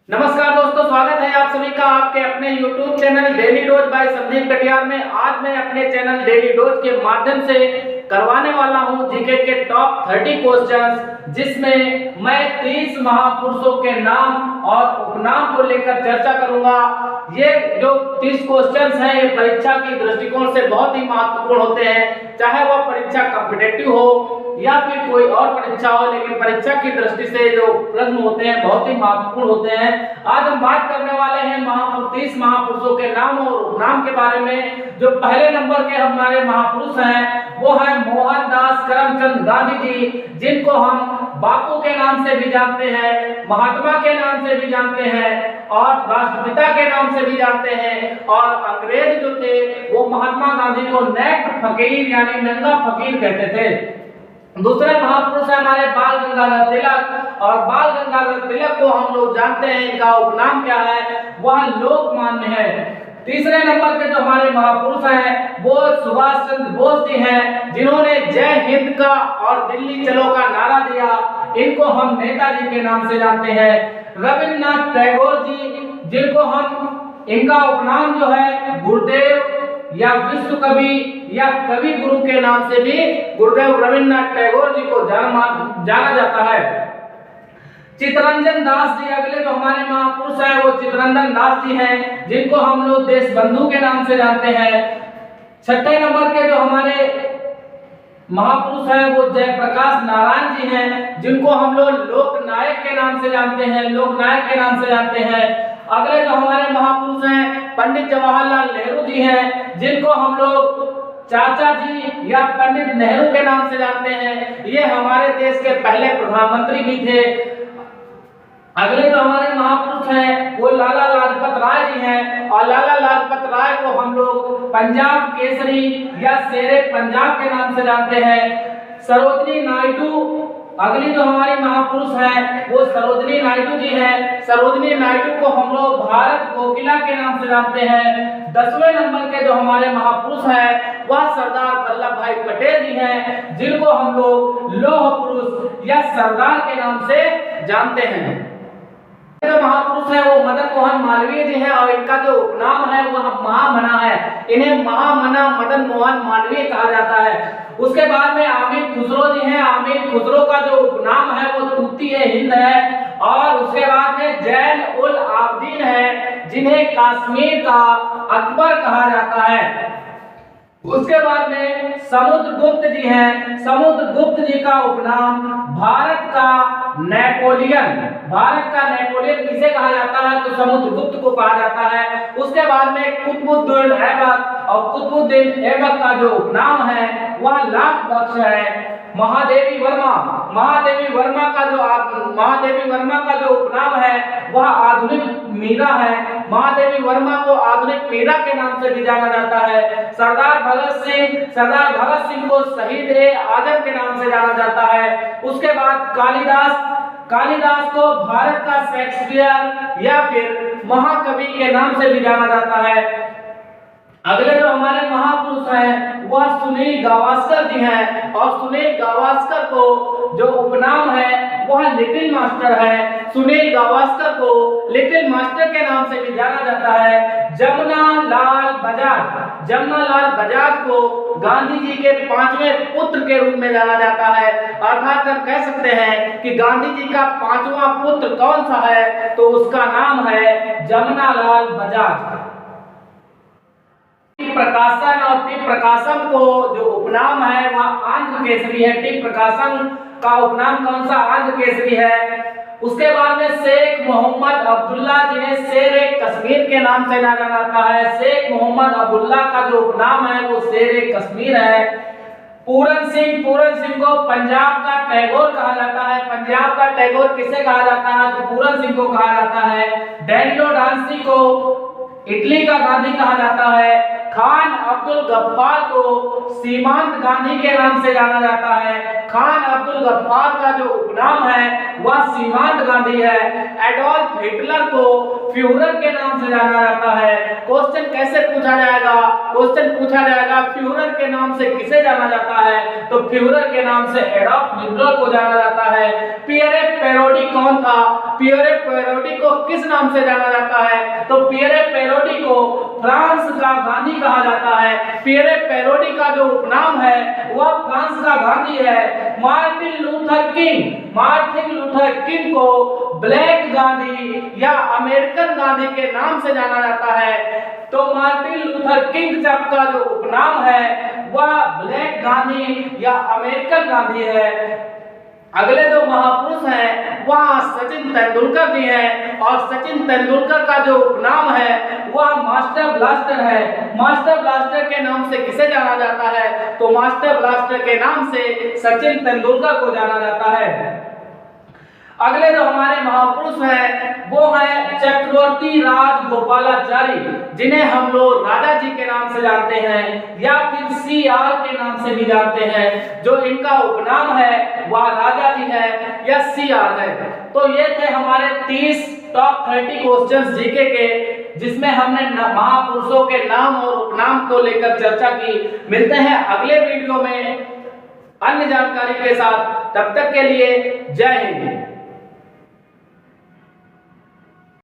नमस्कार दोस्तों, स्वागत है आप सभी का आपके अपने YouTube channel daily dose by Sandeep Katiyar में। आज मैं अपने चैनल डेली डोज के माध्यम से करवाने वाला हूं जीके के टॉप 30 क्वेश्चंस, जिसमें मैं 30 महापुरुषों के नाम और उपनाम को लेकर चर्चा करूंगा। ये जो 30 क्वेश्चंस हैं ये परीक्षा की दृष्टिकोण से बहुत ही महत्वपूर्ण होते हैं, चाहे वह परीक्षा कॉम्पिटिटिव हो या फिर कोई और परीक्षा हो, लेकिन परीक्षा की दृष्टि से जो प्रश्न होते हैं बहुत ही महत्वपूर्ण होते हैं। आज हम बात करने वाले हैं 30 महापुरुषों के नाम और उपनाम के बारे में। जो पहले नंबर के हमारे महापुरुष हैं वो है मोहनदास करमचंद गांधी जी, जिनको हम बापू के नाम से भी जानते हैं, महात्मा के नाम से भी जानते हैं और राष्ट्रपिता के नाम से भी जानते हैं। और अंग्रेज जो थे वो महात्मा गांधी को नेक्ड फकीर यानी नंगा फकीर कहते थे। दूसरे महापुरुष है हमारे बाल गंगाधर तिलक, और बाल गंगाधर तिलक को हम लोग जानते हैं, इनका उपनाम क्या है, वह लोकमान्य है। तीसरे नंबर के जो हमारे महापुरुष हैं वो सुभाष चंद्र बोस जी हैं, जिन्होंने जय हिंद का और दिल्ली चलो का नारा दिया। इनको हम नेताजी के नाम से जानते हैं। रविन्द्रनाथ टैगोर जी, जिनको हम इनका उपनाम जो है गुरुदेव या विश्व कवि या कवि गुरु के नाम से भी गुरुदेव रविन्द्रनाथ टैगोर जी को जाना जाता है। चित्तरंजन दास जी अगले जो हमारे महापुरुष हैं वो चित्तरंजन दास जी हैं, जिनको हम लोग देशबंधु के नाम से जानते हैं। छठे नंबर के जो हमारे महापुरुष हैं वो जयप्रकाश नारायण जी हैं, जिनको हम लोग लोकनायक के नाम से जानते हैं, लोकनायक के नाम से जानते हैं। अगले जो हमारे महापुरुष हैं पंडित जवाहरलाल नेहरू जी हैं, जिनको हम लोग चाचा जी या पंडित नेहरू के नाम से जानते हैं। ये हमारे देश के पहले प्रधानमंत्री भी थे। अगले जो हमारे महापुरुष हैं वो लाला लाजपत राय जी हैं, और लाला लाजपत राय को हम लोग पंजाब केसरी या शेरे पंजाब के नाम से जानते हैं। सरोजिनी नायडू अगली जो हमारी महापुरुष हैं वो सरोजिनी नायडू जी हैं। सरोजिनी नायडू को हम लोग भारत कोकिला के नाम से जानते हैं। 10वें नंबर के जो हमारे महापुरुष हैं वह सरदार वल्लभ भाई पटेल जी हैं, जिनको हम लोग लौह पुरुष या सरदार के नाम से जानते हैं। जो महापुरुष है वो मदन मोहन मालवीय जी हैं, और इनका जो उपनाम है वह महामना है। इन्हें महामना मदन मोहन मालवीय कहा जाता है। उसके बाद में आमीर खुसरो जी हैं। आमीर खुसरो का जो उपनाम है वो तूती-ए-हिंद है। और उसके बाद में जैन उल आबदीन है, जिन्हें कश्मीर का अकबर कहा जाता है। उसके बाद में समुद्रगुप्त जी हैं। समुद्रगुप्त जी का उपनाम भारत का नेपोलियन, भारत का नेपोलियन किसे कहा जाता है तो समुद्रगुप्त को कहा जाता है। उसके बाद में कुतुबुद्दीन ऐबक, और कुतुबुद्दीन ऐबक का जो उपनाम है वह लाख बख्श है। महादेवी वर्मा, महादेवी वर्मा का जो उपनाम है वह आधुनिक मीरा है। महादेवी वर्मा को आधुनिक मीरा के नाम से भी जाना जाता है। सरदार भगत सिंह को शहीद-ए-आजम के नाम से जाना जाता है। उसके बाद कालिदास को भारत का शेक्सपियर या फिर महाकवि के नाम से भी जाना जाता है। अगले जो हमारे महापुरुष हैं वह सुनील गावस्कर जी हैं, और सुनील गावस्कर को जो उपनाम है वह लिटिल मास्टर है। सुनील गावस्कर को लिटिल मास्टर के नाम से भी जाना जाता है। जमनालाल बजाज को गांधी जी के 5वें पुत्र के रूप में जाना जाता है। अर्थात हम कह सकते हैं कि गांधी जी का 5वां पुत्र कौन सा है तो उसका नाम है जमनालाल बजाज। प्रकाशन और टी प्रकाशम को जो उपनाम है वह आंध्र केसरी है। टी प्रकाशम का उपनाम कौन सा? आंध्र केसरी है। उसके बाद में शेख मोहम्मद अब्दुल्ला, जिन्हें शेर-ए-कश्मीर के नाम से जाना जाता है। शेख मोहम्मद अब्दुल्ला का जो उपनाम है वो शेर-ए-कश्मीर है। पूरन सिंह को पंजाब का टैगोर कहा जाता है। पंजाब का टैगोर किसे कहा जाता है तो पूरन सिंह को कहा जाता है। डैनिलो डांसी को इटली का गांधी कहा जाता है। खान अब्दुल गफ्फार को सीमांत गांधी के नाम से जाना जाता है। खान अब्दुल गफ्फार का जो उपनाम है वह सीमांत गांधी है। एडोल्फ हिटलर को फ्यूहरर के नाम से जाना जाता है। क्वेश्चन कैसे पूछा जाएगा? क्वेश्चन पूछा जाएगा फ्यूहरर के नाम से किसे जाना जाता है? तो फ्यूहरर के नाम से एडॉल्फ हिटलर को जाना जाता है। पियरे पेरोडी कौन था? पियरे पेरोडी को किस नाम से जाना जाता है? तो पियरे पेरोडी को फ्रांस का गांधी कहा जाता है। पियरे पेरोडी का जो उपनाम है वह फ्रांस का गांधी है। मार्टिन लूथर किंग को ब्लैक गांधी या अमेरिकन गांधी के नाम से जाना जाता है। तो मार्टिन लूथर किंग का जो उपनाम है वह ब्लैक गांधी या अमेरिकन गांधी है। अगले जो महापुरुष हैं वह सचिन तेंदुलकर जी हैं और सचिन तेंदुलकर का जो उपनाम है वह मास्टर ब्लास्टर है। मास्टर ब्लास्टर के नाम से किसे जाना जाता है? तो मास्टर ब्लास्टर के नाम से सचिन तेंदुलकर को जाना जाता है। अगले जो हमारे महापुरुष हैं वो है चक्रवर्ती राजगोपालाचारी, जिन्हें हम लोग राजा जी के नाम से जानते हैं या फिर सीआर के नाम से भी जानते हैं। जो इनका उपनाम है वह राजा जी है या सीआर है। तो ये थे हमारे 30 टॉप 30 क्वेश्चंस जीके के, जिसमें हमने महापुरुषों के नाम और उपनाम को लेकर चर्चा की। मिलते हैं अगले वीडियो में अन्य जानकारी के साथ, तब तक के लिए जय हिंद।